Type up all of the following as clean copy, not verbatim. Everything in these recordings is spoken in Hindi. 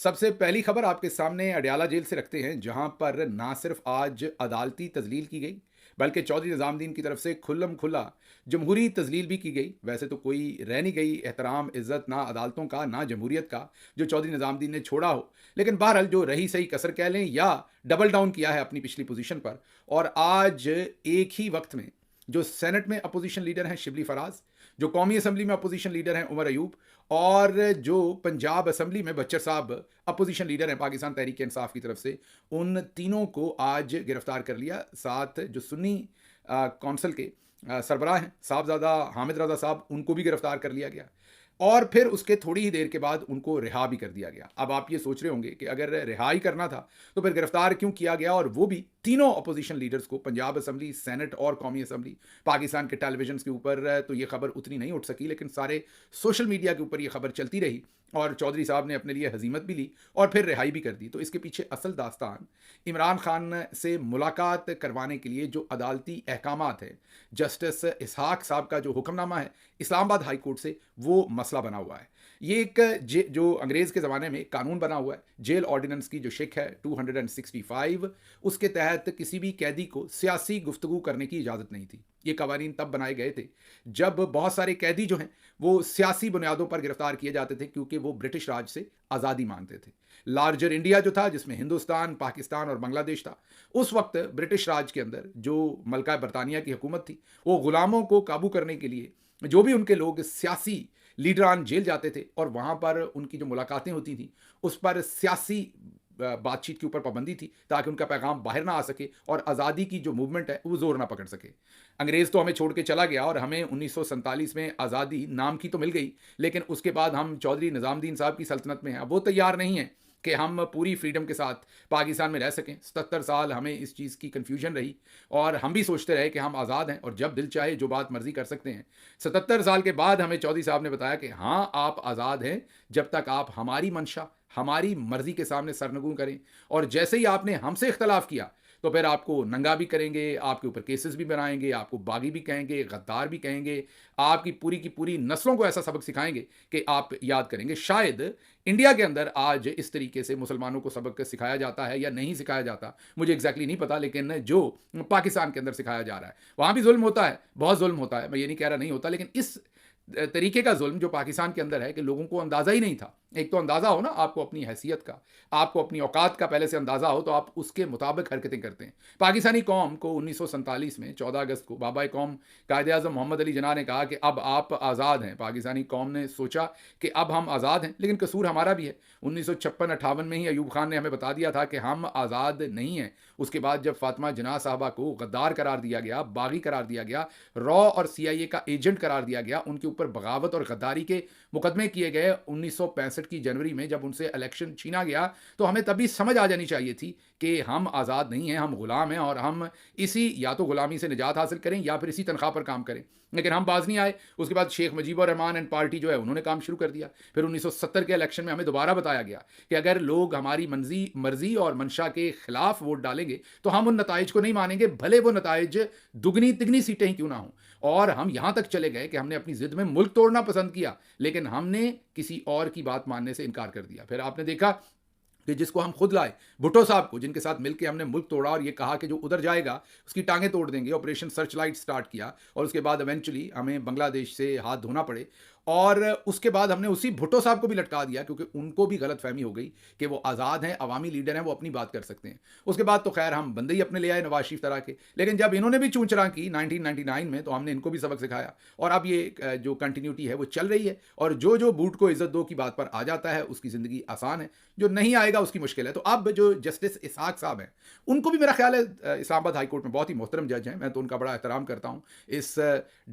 सबसे पहली खबर आपके सामने अडयाला जेल से रखते हैं, जहां पर ना सिर्फ आज अदालती तजलील की गई, बल्कि चौधरी निजामुद्दीन की तरफ से खुल्लम खुल्ला जमहूरी तजलील भी की गई। वैसे तो कोई रह नहीं गई एहतराम इज्जत ना अदालतों का ना जमहूरियत का, जो चौधरी निजामुद्दीन ने छोड़ा हो। लेकिन बहरहाल जो रही सही कसर कह लें या डबल डाउन किया है अपनी पिछली पोजीशन पर। और आज एक ही वक्त में जो सेनेट में अपोजिशन लीडर हैं शिबली फराज, जो कौमी असम्बली में अपोजिशन लीडर हैं उमर अयूब, और जो पंजाब असम्बली में बच्चर साहब अपोजिशन लीडर हैं पाकिस्तान तहरीक इंसाफ की तरफ से, उन तीनों को आज गिरफ्तार कर लिया। साथ जो सुन्नी कौंसल के सरबराह हैं साहबजादा हामिद रजा साहब, उनको भी गिरफ्तार कर लिया गया। और फिर उसके थोड़ी ही देर के बाद उनको रिहा भी कर दिया गया। अब आप ये सोच रहे होंगे कि अगर रिहाई करना था तो फिर गिरफ्तार क्यों किया गया, और वो भी तीनों अपोजिशन लीडर्स को, पंजाब असम्बली, सेनेट और कौमी असम्बली। पाकिस्तान के टेलीविजन के ऊपर तो ये खबर उतनी नहीं उठ सकी, लेकिन सारे सोशल मीडिया के ऊपर ये खबर चलती रही और चौधरी साहब ने अपने लिए हजीमत भी ली और फिर रिहाई भी कर दी। तो इसके पीछे असल दास्तान इमरान खान से मुलाकात करवाने के लिए जो अदालती अहकामात है, जस्टिस इसहाक साहब का जो हुक्मनामा है इस्लामाबाद हाई कोर्ट से, वो मसला बना हुआ है। ये एक जो अंग्रेज़ के ज़माने में कानून बना हुआ है, जेल ऑर्डिनेंस की जो शिक है 265, उसके तहत किसी भी कैदी को सियासी गुफ्तगू करने की इजाज़त नहीं थी। ये कवानीन तब बनाए गए थे जब बहुत सारे कैदी जो हैं वो सियासी बुनियादों पर गिरफ्तार किए जाते थे, क्योंकि वो ब्रिटिश राज से आज़ादी मांगते थे। लार्जर इंडिया जो था, जिसमें हिंदुस्तान, पाकिस्तान और बांग्लादेश था, उस वक्त ब्रिटिश राज के अंदर जो मलका बरतानिया की हुकूमत थी, वो गुलामों को काबू करने के लिए जो भी उनके लोग सियासी लीडरान जेल जाते थे और वहाँ पर उनकी जो मुलाकातें होती थी उस पर सियासी बातचीत के ऊपर पाबंदी थी, ताकि उनका पैगाम बाहर ना आ सके और आज़ादी की जो मूवमेंट है वो जोर ना पकड़ सके। अंग्रेज़ तो हमें छोड़ के चला गया और हमें 1947 में आज़ादी नाम की तो मिल गई, लेकिन उसके बाद हम चौधरी निज़ामुद्दीन साहब की सल्तनत में हैं। अब वो तैयार नहीं है कि हम पूरी फ्रीडम के साथ पाकिस्तान में रह सकें। 77 साल हमें इस चीज़ की कन्फ्यूजन रही और हम भी सोचते रहे कि हम आज़ाद हैं और जब दिल चाहे जो बात मर्जी कर सकते हैं। 77 साल के बाद हमें चौधरी साहब ने बताया कि हाँ, आप आज़ाद हैं जब तक आप हमारी मंशा, हमारी मर्जी के सामने सरनगू करें, और जैसे ही आपने हमसे इख्तलाफ किया तो फिर आपको नंगा भी करेंगे, आपके ऊपर केसेस भी बनाएंगे, आपको बागी भी कहेंगे, गद्दार भी कहेंगे, आपकी पूरी की पूरी नस्लों को ऐसा सबक सिखाएंगे कि आप याद करेंगे। शायद इंडिया के अंदर आज इस तरीके से मुसलमानों को सबक सिखाया जाता है या नहीं सिखाया जाता, मुझे एग्जैक्टली नहीं पता, लेकिन जो पाकिस्तान के अंदर सिखाया जा रहा है वहाँ भी जुल्म होता है, बहुत जुल्म होता है। मैं ये नहीं कह रहा नहीं होता, लेकिन इस तरीके का जुल्म जो पाकिस्तान के अंदर है कि लोगों को अंदाज़ा ही नहीं था। एक तो अंदाज़ा हो ना आपको अपनी हैसियत का, आपको अपनी औकात का पहले से अंदाज़ा हो, तो आप उसके मुताबिक हरकतें करते हैं। पाकिस्तानी कौम को 1947 में 14 अगस्त को बाबा कौम कायदे-आज़म मोहम्मद अली जिन्ना ने कहा कि अब आप आज़ाद हैं। पाकिस्तानी कौम ने सोचा कि अब हम आज़ाद हैं, लेकिन कसूर हमारा भी है। 1956-58 में ही अयूब खान ने हमें बता दिया था कि हम आज़ाद नहीं हैं। उसके बाद जब फातिमा जिन्ना साहबा को गद्दार करार दिया गया, बागी करार दिया गया, रॉ और CIA का एजेंट करार दिया गया, उनके ऊपर बगावत और गद्दारी के मुकदमे किए गए 1965 की जनवरी में, जब उनसे इलेक्शन छीना गया, तो हमें तभी समझ आ जानी चाहिए थी कि हम आज़ाद नहीं हैं, हम गुलाम हैं और हम इसी या तो गुलामी से निजात हासिल करें या फिर इसी तनख्वाह पर काम करें। लेकिन हम बाज नहीं आए। उसके बाद शेख मुजीबुर रहमान एंड पार्टी जो है उन्होंने काम शुरू कर दिया। फिर 1970 के इलेक्शन में हमें दोबारा बताया गया कि अगर लोग हमारी मर्जी और मंशा के खिलाफ वोट डालेंगे तो हम उन नताइज को नहीं मानेंगे, भले वो नताइज दुगनी तिगनी सीटें ही क्यों ना हों। और हम यहां तक चले गए कि हमने अपनी जिद में मुल्क तोड़ना पसंद किया, लेकिन हमने किसी और की बात मानने से इनकार कर दिया। फिर आपने देखा कि जिसको हम खुद लाए, भुट्टो साहब को, जिनके साथ मिलकर हमने मुल्क तोड़ा और ये कहा कि जो उधर जाएगा उसकी टांगें तोड़ देंगे, ऑपरेशन सर्च लाइट स्टार्ट किया और उसके बाद इवेंचुअली हमें बांग्लादेश से हाथ धोना पड़े। और उसके बाद हमने उसी भुट्टो साहब को भी लटका दिया, क्योंकि उनको भी गलत फहमी हो गई कि वो आज़ाद हैं, अवामी लीडर हैं, वो अपनी बात कर सकते हैं। उसके बाद तो खैर हम बंदे ही अपने ले आए नवाज शरीफ तरह के, लेकिन जब इन्होंने भी चूंचरा की 1999 में, तो हमने इनको भी सबक सिखाया और अब ये जो कंटिन्यूटी है वो चल रही है। और जो जो बूट को इज्जत दो की बात पर आ जाता है उसकी ज़िंदगी आसान है, जो नहीं आएगा उसकी मुश्किल है। तो अब जो जस्टिस इसहाक साहब हैं, उनको भी मेरा ख्याल है इस्लामाबाद हाई कोर्ट में बहुत ही मोहतरम जज हैं, मैं तो उनका बड़ा एहतराम करता हूँ। इस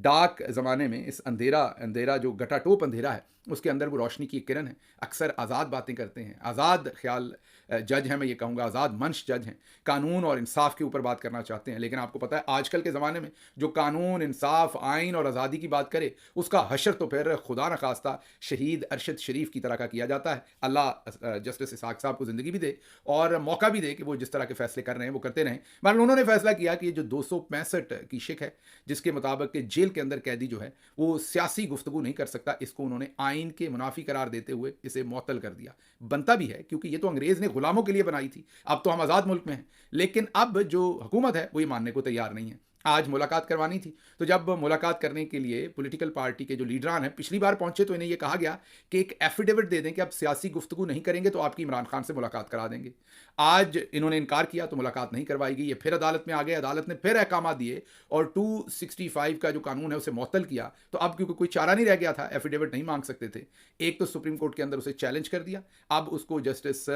डार्क ज़माने में, इस अंधेरा जो गटाटोप अंधेरा है, उसके अंदर वो रोशनी की एक किरण है। अक्सर आज़ाद बातें करते हैं, आज़ाद ख्याल जज हैं, मैं ये कहूँगा आज़ाद मंश जज हैं, कानून और इंसाफ के ऊपर बात करना चाहते हैं। लेकिन आपको पता है आजकल के ज़माने में जो कानून, इंसाफ, आइन और आज़ादी की बात करे, उसका हशर तो फिर खुदा न खास्ता शहीद अरशद शरीफ की तरह का किया जाता है। अल्लाह जस्टिस इसहाक साहब को ज़िंदगी भी दे और मौका भी दे कि वो जिस तरह के फैसले कर रहे हैं वो करते रहें। मगर उन्होंने फैसला किया कि ये जो 265 की शिक है, जिसके मुताबिक जेल के अंदर कैदी जो है वो सियासी गुफ्तगू नहीं कर सकता, इसको उन्होंने आइन के मुनाफी करार देते हुए इसे मुअत्तल कर दिया। बनता भी है, क्योंकि ये तो अंग्रेज़ ने गुलामों के लिए बनाई थी, अब तो हम आज़ाद मुल्क में हैं। लेकिन अब जो हुकूमत है वो ये मानने को तैयार नहीं है। आज मुलाकात करवानी थी, तो जब मुलाकात करने के लिए पॉलिटिकल पार्टी के जो लीडरान हैं पिछली बार पहुंचे, तो इन्हें यह कहा गया कि एक एफिडेविट दे दें कि अब सियासी गुफ्तगू नहीं करेंगे तो आपकी इमरान खान से मुलाकात करा देंगे। आज इन्होंने इनकार किया तो मुलाकात नहीं करवाई गई। ये फिर अदालत में आ गए, अदालत ने फिर अहकाम दिए और 265 का जो कानून है उसे मुअत्तल किया। तो अब क्योंकि कोई चारा नहीं रह गया था, एफिडेविट नहीं मांग सकते थे, एक तो सुप्रीम कोर्ट के अंदर उसे चैलेंज कर दिया। अब उसको जस्टिस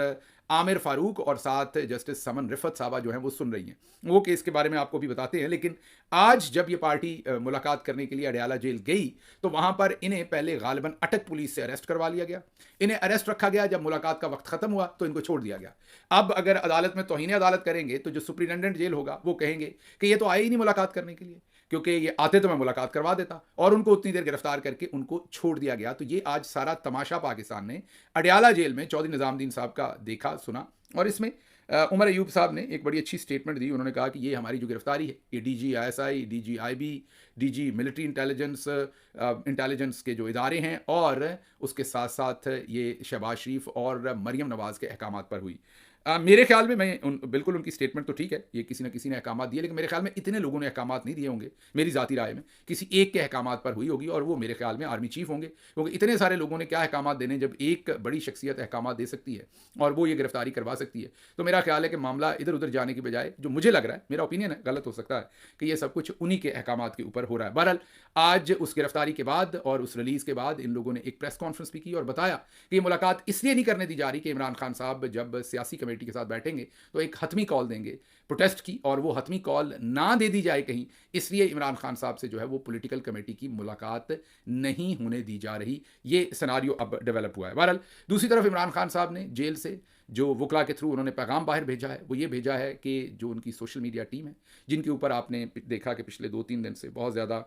आमिर फारूक और साथ जस्टिस समन रिफत साहबा जो हैं वो सुन रही हैं। वो केस के बारे में आपको भी बताते हैं। लेकिन आज जब ये पार्टी मुलाकात करने के लिए अडयाला जेल गई, तो वहां पर इन्हें पहले गालिबन अटक पुलिस से अरेस्ट करवा लिया गया। इन्हें अरेस्ट रखा गया। जब मुलाकात का वक्त खत्म हुआ तो इनको छोड़ दिया गया। अब अगर अदालत में तौहीन अदालत करेंगे तो जो सुप्रिटेंडेंट जेल होगा वो कहेंगे कि ये तो आए ही नहीं मुलाकात करने के लिए, क्योंकि ये आते तो मैं मुलाकात करवा देता, और उनको उतनी देर गिरफ्तार करके उनको छोड़ दिया गया। तो ये आज सारा तमाशा पाकिस्तान ने अडयाला जेल में चौधरी निजामुद्दीन साहब का देखा, सुना। और इसमें उमर अयूब साहब ने एक बड़ी अच्छी स्टेटमेंट दी। उन्होंने कहा कि ये हमारी जो गिरफ्तारी है, ये DG ISI, DG IB, DG military intelligence के जो इदारे हैं, और उसके साथ साथ ये शहबाज शरीफ और मरीम नवाज़ के अहकामात पर हुई। मेरे ख्याल में बिल्कुल उनकी स्टेटमेंट तो ठीक है, ये किसी न किसी ने अहकामात दिए, लेकिन मेरे ख्याल में इतने लोगों ने अहकामात नहीं दिए होंगे। मेरी ज़ाती राय में किसी एक के अहकामात पर हुई होगी, और वो मेरे ख्याल में आर्मी चीफ होंगे, क्योंकि इतने सारे लोगों ने क्या अहकामात देने जब एक बड़ी शख्सियत अहकामात दे सकती है और वो ये गिरफ्तारी करवा सकती है। तो मेरा ख्याल है कि मामला इधर उधर जाने की बजाय, जो मुझे लग रहा है, मेरा ओपिनियन है, गलत हो सकता है, कि ये सब कुछ उन्हीं के अहकामात के ऊपर हो रहा है। बहरहाल आज उस गिरफ्तारी के बाद और उस रिलीज़ के बाद इन लोगों ने एक प्रेस कॉन्फ्रेंस भी की और बताया कि ये मुलाकात इसलिए नहीं करने दी जा रही कि इमरान खान साहब जब सियासी कमेटी के साथ बैठेंगे तो एक हतमी कॉल देंगे प्रोटेस्ट की, और वो हतमी कॉल ना दे दी जाए कहीं, इसलिए इमरान खान साहब से जो है वो पॉलिटिकल कमेटी की मुलाकात नहीं होने दी जा रही। ये सिनारियो अब डेवलप हुआ है। बहरहाल दूसरी तरफ इमरान खान साहब ने जेल से जो वकला के थ्रू उन्होंने पैगाम बाहर भेजा है, वो ये भेजा है कि जो उनकी सोशल मीडिया टीम है, जिनके ऊपर आपने देखा कि पिछले 2-3 दिन से बहुत ज़्यादा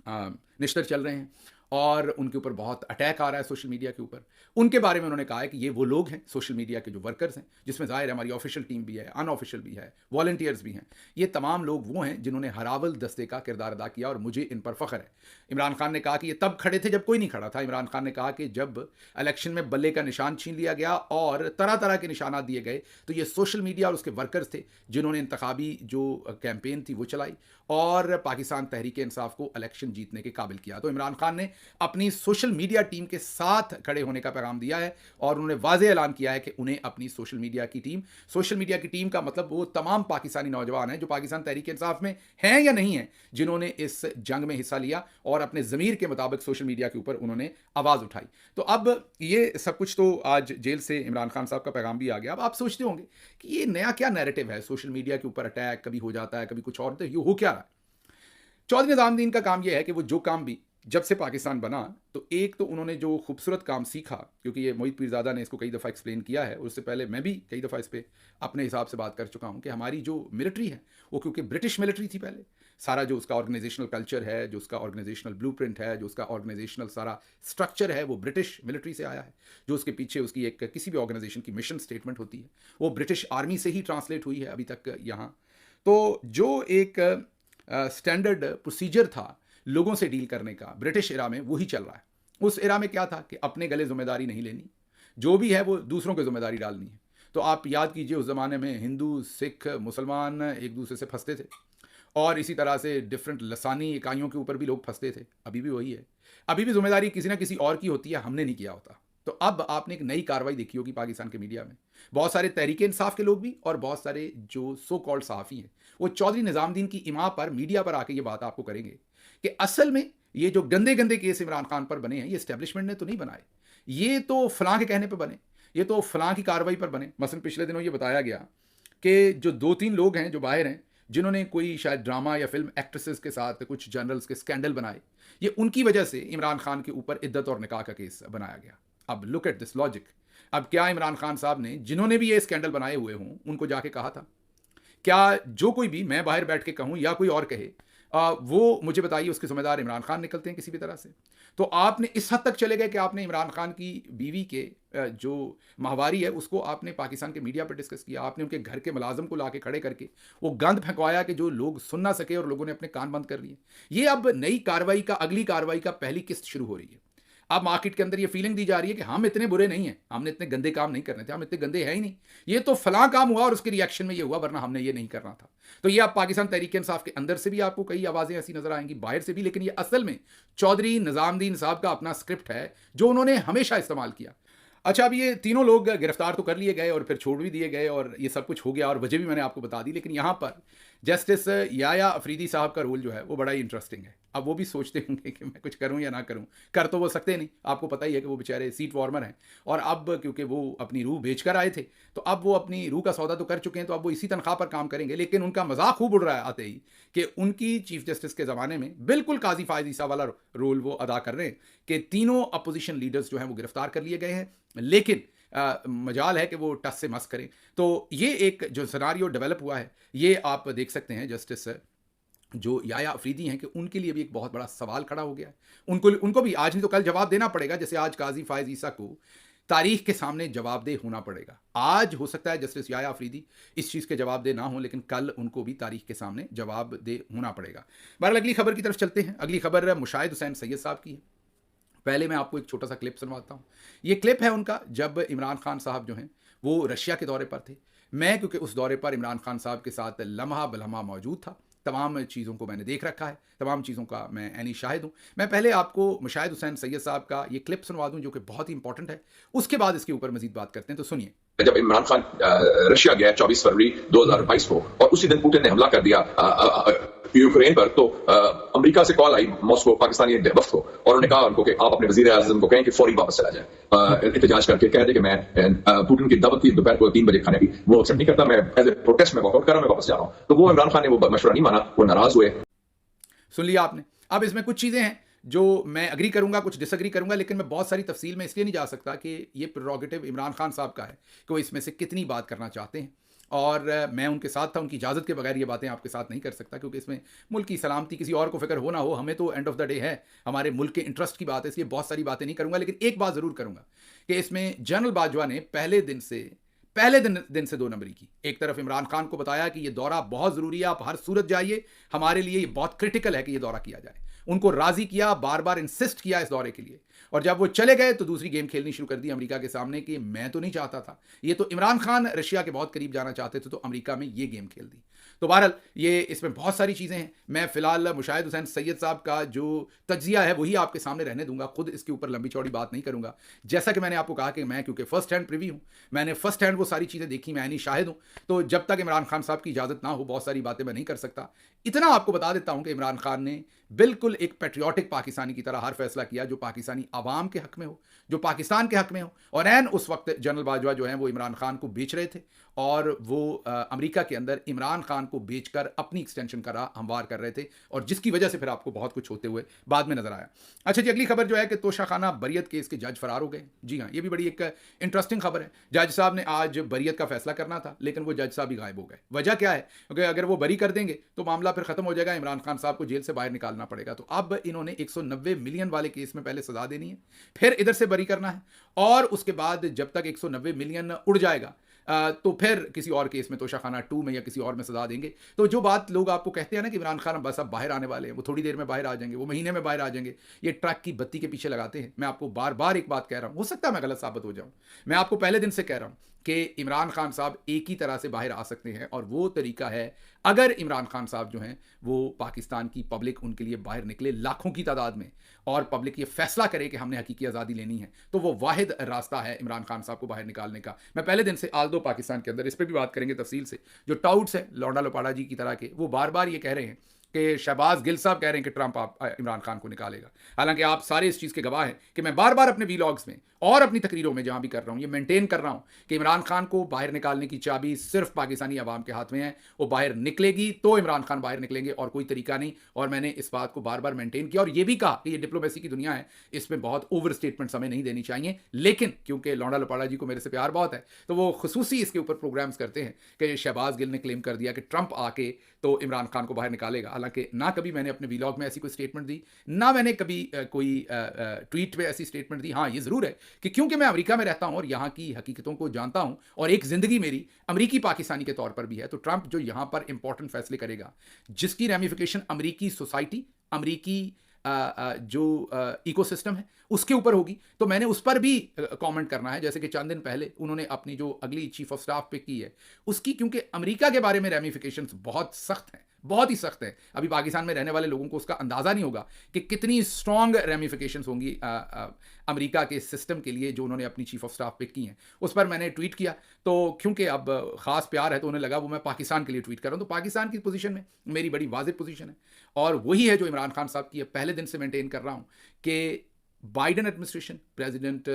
निश्तर चल रहे हैं और उनके ऊपर बहुत अटैक आ रहा है सोशल मीडिया के ऊपर, उनके बारे में उन्होंने कहा है कि ये वो लोग हैं, सोशल मीडिया के जो वर्कर्स हैं, जिसमें ज़ाहिर है हमारी ऑफिशियल टीम भी है, अनऑफिशियल भी है, वॉलंटियर्स भी हैं, ये तमाम लोग वो हैं जिन्होंने हरावल दस्ते का किरदार अदा किया और मुझे इन पर फ़ख्र है। इमरान खान ने कहा कि ये तब खड़े थे जब कोई नहीं खड़ा था। इमरान खान ने कहा कि जब इलेक्शन में बल्ले का निशान छीन लिया गया और तरह तरह के निशानात दिए गए, तो ये सोशल मीडिया और उसके वर्कर्स थे जिन्होंने इंतखाबी जो कैंपेन थी वो चलाई और पाकिस्तान तहरीक इंसाफ को इलेक्शन जीतने के काबिल किया। तो इमरान खान ने अपनी सोशल मीडिया टीम के साथ खड़े होने का पैगाम दिया है और उन्होंने वाज़ेह ऐलान किया है कि उन्हें अपनी सोशल मीडिया की टीम का मतलब वो तमाम पाकिस्तानी नौजवान हैं जो पाकिस्तान तहरीक इंसाफ में हैं या नहीं हैं, जिन्होंने इस जंग में हिस्सा लिया और अपने ज़मीर के मुताबिक सोशल मीडिया के ऊपर उन्होंने आवाज़ उठाई। तो अब ये सब कुछ तो आज जेल से इमरान खान साहब का पैगाम भी आ गया। अब आप सोचते होंगे कि ये नया क्या नैरेटिव है, सोशल मीडिया के ऊपर अटैक कभी हो जाता है, कभी कुछ और, तो ये हो क्या रहा है? चौधरी निजामुद्दीन का काम यह है कि वो जो काम भी जब से पाकिस्तान बना, तो एक तो उन्होंने जो खूबसूरत काम सीखा, क्योंकि ये मोहित पीरज़ादा ने इसको कई दफ़ा एक्सप्लेन किया है और उससे पहले मैं भी कई दफ़ा इस पर अपने हिसाब से बात कर चुका हूँ कि हमारी जो मिलिट्री है वो क्योंकि ब्रिटिश मिलिट्री थी पहले, सारा जो उसका ऑर्गेनाइजेशनल कल्चर है, जो उसका ऑर्गेनाइजेशनल ब्लूप्रिंट है, जो उसका ऑर्गेनाइजेशनल सारा स्ट्रक्चर है, वो ब्रिटिश मिलिट्री से आया है। जो उसके पीछे उसकी एक किसी भी ऑर्गेनाइजेशन की मिशन स्टेटमेंट होती है वो ब्रिटिश आर्मी से ही ट्रांसलेट हुई है अभी तक यहाँ। तो जो एक स्टैंडर्ड प्रोसीजर था लोगों से डील करने का ब्रिटिश एरा में, वही चल रहा है। उस एरा में क्या था कि अपने गले जिम्मेदारी नहीं लेनी, जो भी है वो दूसरों की जिम्मेदारी डालनी है। तो आप याद कीजिए उस ज़माने में हिंदू, सिख, मुसलमान एक दूसरे से फंसते थे और इसी तरह से डिफरेंट लसानी इकाइयों के ऊपर भी लोग फंसते थे। अभी भी वही है, अभी भी जिम्मेदारी किसी ना किसी और की होती है, हमने नहीं किया होता। तो अब आपने एक नई कार्रवाई देखी होगी पाकिस्तान के मीडिया में, बहुत सारे तहरीक इंसाफ के लोग भी और बहुत सारे जो सो कॉल्ड सहाफ़ी हैं वो चौधरी निजामुद्दीन की इमा पर, मीडिया पर आके ये बात आपको करेंगे कि असल में ये जो गंदे गंदे केस इमरान खान पर बने हैं ये एस्टेब्लिशमेंट ने तो नहीं बनाए, ये तो फलां के कहने पर बने, ये तो फलां की कार्रवाई पर बने। मसलन पिछले दिनों ये बताया गया कि जो 2-3 लोग हैं जो बाहर हैं, जिन्होंने कोई शायद ड्रामा या फिल्म एक्ट्रेसेस के साथ कुछ जनरल्स के स्कैंडल बनाए, ये उनकी वजह से इमरान खान के ऊपर इद्दत और निकाह का केस बनाया गया। अब लुक एट दिस लॉजिक। अब क्या इमरान खान साहब ने, जिन्होंने भी ये स्कैंडल बनाए हुए हों, उनको जाके कहा था? क्या जो कोई भी, मैं बाहर बैठ के कहूँ या कोई और कहे, वो मुझे बताइए उसके जिम्मेदार इमरान खान निकलते हैं किसी भी तरह से? तो आपने इस हद तक चले गए कि आपने इमरान खान की बीवी के जो माहवारी है उसको आपने पाकिस्तान के मीडिया पर डिस्कस किया, आपने उनके घर के मुलाजिम को लाके खड़े करके वो गंद फेंकवाया कि जो लोग सुन ना सके और लोगों ने अपने कान बंद कर लिए। ये अब नई कार्रवाई का, अगली कार्रवाई का पहली किस्त शुरू हो रही है। अब मार्केट के अंदर ये फीलिंग दी जा रही है कि हम इतने बुरे नहीं हैं, हमने इतने गंदे काम नहीं करने थे, हम इतने गंदे हैं ही नहीं, ये तो फलां काम हुआ और उसके रिएक्शन में ये हुआ, वरना हमने ये नहीं करना था। तो ये आप पाकिस्तान तहरीक इंसाफ के अंदर से भी आपको कई आवाज़ें ऐसी नजर आएंगी, बाहर से भी, लेकिन ये असल में चौधरी निजामुद्दीन साहब का अपना स्क्रिप्ट है जो उन्होंने हमेशा इस्तेमाल किया। अच्छा, अब ये तीनों लोग गिरफ्तार तो कर लिए गए और फिर छोड़ भी दिए गए और ये सब कुछ हो गया और वजह भी मैंने आपको बता दी, लेकिन यहाँ पर जस्टिस याया अफरीदी साहब का रोल जो है वो बड़ा ही इंटरेस्टिंग है। अब वो भी सोचते होंगे कि मैं कुछ करूं या ना करूं, कर तो वो सकते नहीं, आपको पता ही है कि वो बेचारे सीट वार्मर हैं और अब क्योंकि वो अपनी रूह बेच कर आए थे तो अब वो अपनी रूह का सौदा तो कर चुके हैं, तो अब वो इसी तनख्वाह पर काम करेंगे। लेकिन उनका मजाक खूब उड़ रहा है आते ही कि उनकी चीफ जस्टिस के ज़माने में बिल्कुल काजी फायद ईसा वाला रोल वो अदा कर रहे हैं कि तीनों अपोजिशन लीडर्स जो हैं वो गिरफ्तार कर लिए गए हैं, लेकिन मजाल है कि वो टस से मस करें। तो ये एक जो सिनारियो डेवलप हुआ है ये आप देख सकते हैं जस्टिस जो याया अफरीदी हैं कि उनके लिए भी एक बहुत बड़ा सवाल खड़ा हो गया है। उनको भी आज नहीं तो कल जवाब देना पड़ेगा, जैसे आज काजी फायज ईसा को तारीख के सामने जवाबदेह होना पड़ेगा। आज हो सकता है जस्टिस याया अफरीदी इस चीज़ के जवाबदेह ना हो, लेकिन कल उनको भी तारीख के सामने जवाबदेह होना पड़ेगा। बहरहाल अगली खबर की तरफ चलते हैं। अगली खबर मुशाहिद हुसैन सैयद साहब की है। पहले मैं आपको एक छोटा सा क्लिप सुनवाता हूँ। ये क्लिप है उनका जब इमरान खान साहब जो हैं वो रशिया के दौरे पर थे। मैं क्योंकि उस दौरे पर इमरान खान साहब के साथ लम्हा बलम्हा मौजूद था, तमाम चीज़ों को मैंने देख रखा है, तमाम चीज़ों का मैं ऐनी शाहिद हूँ। मैं पहले आपको मुशाहिद हुसैन सैयद साहब का ये क्लिप सुनवा दूँ जो कि बहुत ही इंपॉर्टेंट है, उसके बाद इसके ऊपर मजीद बात करते हैं। तो सुनिए। जब इमरान खान रशिया गया 24 फरवरी 2022 को और उसी दिन पुतिन ने हमला कर दिया यूक्रेन पर, तो अमेरिका से कॉल आई मॉस्को पाकिस्तानी वफ्द को और उन्होंने कहा उनको कि आप अपने वजीर आजम को कहें कि फौरी वापस चला जाए, एहतजाज करके कह दे कि मैं पुतिन की दावत की दोपहर को 3 बजे खाने की वो एक्सेप्ट नहीं करता, मैं एज ए प्रोटेस्ट में वॉकआउट कर रहा हूं, मैं वापस जा रहा हूं। तो वो इमरान खान ने वो मशवरा नहीं माना, वो नाराज हुए। सुन लिया आपने। अब इसमें कुछ चीज़ें हैं जो मैं अग्री करूंगा, कुछ डिसअग्री करूंगा, लेकिन मैं बहुत सारी तफसील में इसलिए नहीं जा सकता कि ये प्रेरोगेटिव इमरान खान साहब का है कि वो इसमें से कितनी बात करना चाहते हैं, और मैं उनके साथ था, उनकी इजाज़त के बगैर ये बातें आपके साथ नहीं कर सकता, क्योंकि इसमें मुल्क की सलामती किसी और को फिक्र हो ना हो, हमें तो एंड ऑफ द डे है हमारे मुल्क के इंटरेस्ट की बात है, इसलिए बहुत सारी बातें नहीं करूंगा। लेकिन एक बात ज़रूर करूंगा कि इसमें जनरल बाजवा ने पहले दिन से 2 नंबरी की। एक तरफ इमरान खान को बताया कि ये दौरा बहुत ज़रूरी है, आप हर सूरत जाइए, हमारे लिए ये बहुत क्रिटिकल है कि ये दौरा किया जाए। उनको राज़ी किया, बार बार इंसिस्ट किया इस दौरे के लिए, और जब वो चले गए तो दूसरी गेम खेलनी शुरू कर दी अमेरिका के सामने कि मैं तो नहीं चाहता था, ये तो इमरान खान रशिया के बहुत करीब जाना चाहते थे, तो अमेरिका में ये गेम खेल दी। तो बहरहाल ये इसमें बहुत सारी चीज़ें हैं। मैं फ़िलहाल मुशाहिद हुसैन सैयद साहब का जो तज्जिया है वही आपके सामने रहने दूंगा, खुद इसके ऊपर लंबी चौड़ी बात नहीं करूंगा। जैसा कि मैंने आपको कहा कि मैं क्योंकि फ़र्स्ट हैंड प्रिवी हूँ, मैंने फ़र्स्ट हैंड वो सारी चीज़ें देखी, मैं नहीं शाहिद हूँ, तो जब तक इमरान खान साहब की इजाज़त ना हो बहुत सारी बातें मैं नहीं कर सकता। इतना आपको बता देता हूँ कि इमरान खान ने बिल्कुल एक पेट्रियाटिक पाकिस्तानी की तरह हर फैसला किया जो पाकिस्तानी आवाम के हक में हो, जो पाकिस्तान के हक में हो। और एन उस वक्त जनरल बाजवा जो हैं वो इमरान खान को बेच रहे थे, और वो अमेरिका के अंदर इमरान खान को बेचकर अपनी एक्सटेंशन का राह हमवार कर रहे थे, और जिसकी वजह से फिर आपको बहुत कुछ होते हुए बाद में नजर आया। अच्छा जी, अगली खबर जो है कि तोशाखाना बरियत केस के जज फरार हो गए। जी हाँ, ये भी बड़ी एक इंटरेस्टिंग खबर है। जज साहब ने आज बरियत का फैसला करना था, लेकिन वो जज साहब ही गायब हो गए। वजह क्या है? क्योंकि अगर वो बरी कर देंगे तो मामला फिर खत्म हो जाएगा, इमरान खान साहब को जेल से बाहर निकालना पड़ेगा। तो अब इन्होंने 190 मिलियन वाले केस में पहले सजा देनी है, फिर इधर से बरी करना है, और उसके बाद जब तक 190 मिलियन उड़ जाएगा तो फिर किसी और केस में तोशाखाना 2 में या किसी और में सजा देंगे। तो जो बात लोग आपको कहते हैं ना कि इमरान खान बस अब बाहर आने वाले हैं, वो थोड़ी देर में बाहर आ जाएंगे, वो महीने में बाहर आ जाएंगे, ये ट्रक की बत्ती के पीछे लगाते हैं। मैं आपको बार बार एक बात कह रहा हूं, हो सकता है मैं गलत साबित हो जाऊं, मैं आपको पहले दिन से कह रहा हूं कि इमरान खान साहब एक ही तरह से बाहर आ सकते हैं, और वो तरीका है अगर इमरान खान साहब जो हैं वो पाकिस्तान की पब्लिक उनके लिए बाहर निकले लाखों की तादाद में, और पब्लिक ये फैसला करे कि हमने हकीकी आज़ादी लेनी है, तो वो वाहिद रास्ता है इमरान खान साहब को बाहर निकालने का। मैं पहले दिन से आल्दो पाकिस्तान के अंदर इस पर भी बात करेंगे तफसील से, जो टाउट्स है लौंडा लोपाड़ा जी की तरह के, वो बार बार ये कह रहे हैं कि शहबाज गिल साहब कह रहे हैं कि ट्रंप आप इमरान खान को निकालेगा। हालांकि आप सारे इस चीज़ के गवाह हैं कि मैं बार बार अपने वीलॉग्स में और अपनी तकरीरों में जहां भी कर रहा हूं ये मेंटेन कर रहा हूं कि इमरान खान को बाहर निकालने की चाबी सिर्फ पाकिस्तानी आवाम के हाथ में है। वो बाहर निकलेगी तो इमरान खान बाहर निकलेंगे, और कोई तरीका नहीं। और मैंने इस बात को बार बार मेंटेन किया, और ये भी कहा कि ये डिप्लोमेसी की दुनिया है, इसमें बहुत ओवर स्टेटमेंट्स हमें नहीं देनी चाहिए। लेकिन क्योंकि लौंडा लोपाड़ा जी को मेरे से प्यार बहुत है, तो वो खुसूसी इसके ऊपर प्रोग्राम्स करते हैं कि शहबाज गिल ने क्लेम कर दिया कि ट्रंप आके तो इमरान खान को बाहर निकालेगा। हालांकि ना कभी मैंने अपने व्लॉग में ऐसी कोई स्टेटमेंट दी, ना मैंने कभी कोई ट्वीट पे ऐसी स्टेटमेंट दी। हाँ, ये ज़रूर है कि क्योंकि मैं अमेरिका में रहता हूं और यहाँ की हकीकतों को जानता हूं, और एक ज़िंदगी मेरी अमेरिकी पाकिस्तानी के तौर पर भी है, तो ट्रंप जो यहाँ पर इंपॉर्टेंट फैसले करेगा जिसकी रेमिफिकेशन अमेरिकी सोसाइटी, अमेरिकी जो इकोसिस्टम है उसके ऊपर होगी, तो मैंने उस पर भी कमेंट करना है। जैसे कि चंद दिन पहले उन्होंने अपनी जो अगली चीफ ऑफ स्टाफ पिक की है उसकी, क्योंकि अमेरिका के बारे में रेमिफिकेशंस बहुत सख्त हैं, बहुत ही सख्त है। अभी पाकिस्तान में रहने वाले लोगों को उसका अंदाज़ा नहीं होगा कि कितनी स्ट्रॉन्ग रेमिफिकेशंस होंगी अमेरिका के सिस्टम के लिए जो उन्होंने अपनी चीफ ऑफ स्टाफ पिक की हैं। उस पर मैंने ट्वीट किया, तो क्योंकि अब ख़ास प्यार है तो उन्हें लगा वो मैं पाकिस्तान के लिए ट्वीट कर रहा हूँ। तो पाकिस्तान की पोजीशन में मेरी बड़ी वाज़िह पोजीशन है, और वही है जो इमरान खान साहब की है पहले दिन से मेंटेन कर रहा हूँ कि बाइडन एडमिनिस्ट्रेशन, प्रेसिडेंट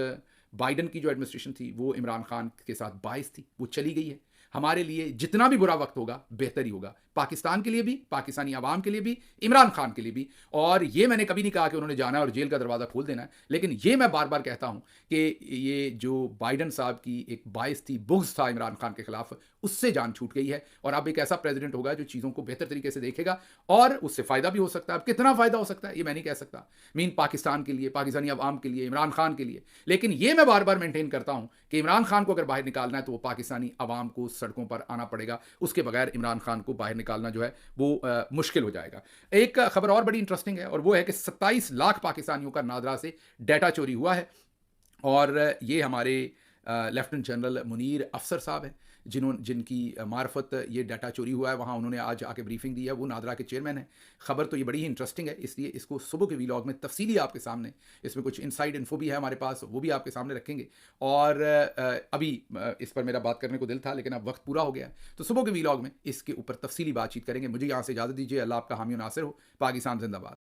बाइडन की जो एडमिनिस्ट्रेशन थी वो इमरान खान के साथ बाइस थी, वो चली गई है। हमारे लिए जितना भी बुरा वक्त होगा बेहतर ही होगा, पाकिस्तान के लिए भी, पाकिस्तानी आवाम के लिए भी, इमरान खान के लिए भी। और ये मैंने कभी नहीं कहा कि उन्होंने जाना है और जेल का दरवाज़ा खोल देना है, लेकिन ये मैं बार बार कहता हूँ कि ये जो बाइडन साहब की एक बाइस थी, बुग़्ज़ था इमरान खान के खिलाफ, उससे जान छूट गई है। और अब एक ऐसा प्रेसिडेंट होगा जो चीज़ों को बेहतर तरीके से देखेगा और उससे फ़ायदा भी हो सकता है। अब कितना फ़ायदा हो सकता है ये मैं नहीं कह सकता, मीन पाकिस्तान के लिए, पाकिस्तानी आवाम के लिए, इमरान खान के लिए। लेकिन ये मैं बार बार मेंटेन करता हूँ कि इमरान खान को अगर बाहर निकालना है तो वो पाकिस्तानी आवाम को सड़कों पर आना पड़ेगा, उसके बगैर इमरान खान को बाहर निकालना जो है वो मुश्किल हो जाएगा। एक खबर और बड़ी इंटरेस्टिंग है, और वो है कि 27 लाख पाकिस्तानियों का नादरा से डाटा चोरी हुआ है। और ये हमारे लेफ्टिनेंट जनरल मुनीर अफसर साहब हैं जिनकी मार्फत ये डाटा चोरी हुआ है, वहाँ उन्होंने आज आके ब्रीफिंग दी है। वो नादरा के चेयरमैन हैं। खबर तो ये बड़ी ही इंटरेस्टिंग है, इसलिए इसको सुबह के वीलॉग में तफसीली आपके सामने, इसमें कुछ इनसाइड इन्फो भी है हमारे पास, वो भी आपके सामने रखेंगे। और अभी इस पर मेरा बात करने को दिल था लेकिन अब वक्त पूरा हो गया है, तो सुबह के वीलॉग में इसके ऊपर तफसीली बातचीत करेंगे। मुझे यहाँ से इजाज़त दीजिए। अल्लाह आपका हामी और नासिर हो। पाकिस्तान जिंदाबाद।